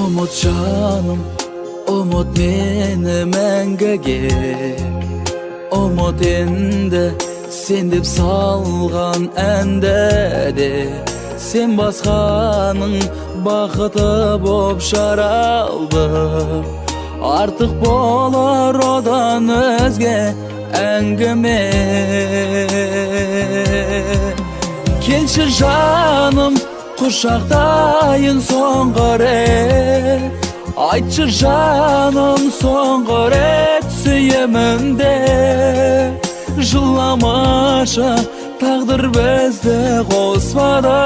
Umut canım, umut meni мәңгіге. Umut endi sen deb salgan әндәде. Sen басқаның бақыты боп жаралды. Артық болар одан өзге әңгіме. Келші жаным, құшақтайын соңғы рет. Айтшы жаным, соңғы рет сүйемін де. Жыламашы, тағдыр бізді қоспады.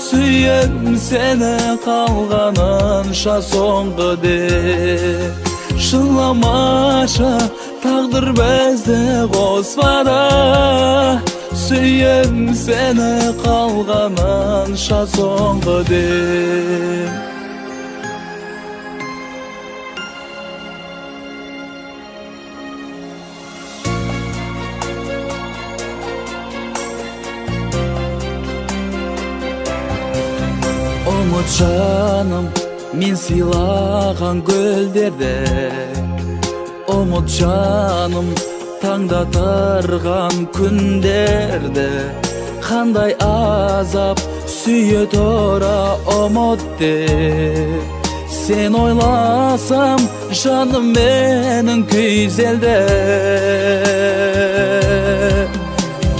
Сүйем сені қалғанынша соңғы де. Жыламашы, тағдыр бізді қоспады. Сүйем сені қалғанынша соңғы де. Umut жаным, мен сыйлаған гүлдерде. Umut жаным, таңдатырған күндерде. Қандай азап сүйе тұра ұмыт деп. Сен ойласам, жаным менің күйзелді.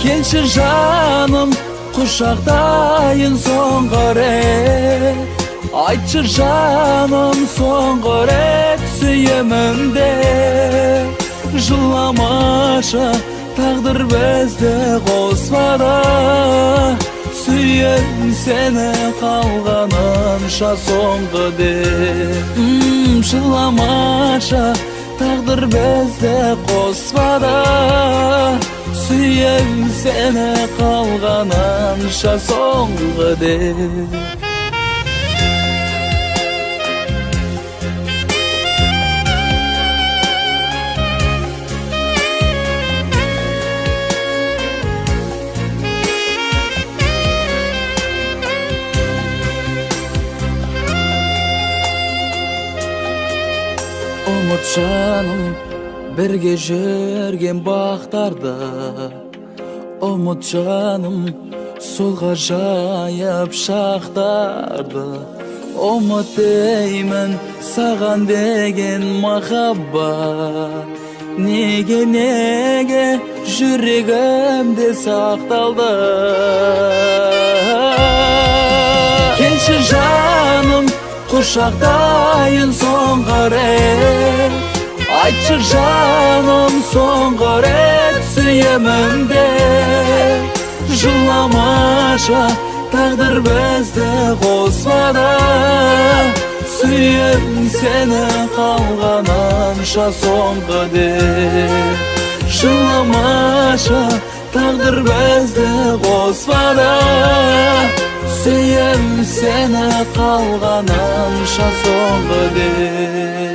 Келші жаным, құшақтайын соңғы рет. Айтшы жаным, соңғы рет сүйемін де. Жыламашы, тағдыр бізді қоспады. Сүйем сені қалғанынша соңғы де. Жыламашы, тағдыр бізді қоспады. Сүйем сені қалғанынша соңғы де. Umut жаным, бірге жүрген бақтарда. Umut жаным, солға жайып шақтарды. Umut деймін, саған деген махаббат. Неге жүрегімде сақталды. Келші жаным, құшақтайын соңғы рет. Айтшы жаным, соңғы рет сүйемін де. Жыламашы, тағдыр бізді қоспады. Сүйем сені қалғанынша соңғы де. Жыламашы, тағдыр бізді қоспады. Сүйем сені қалғанынша соңғы де.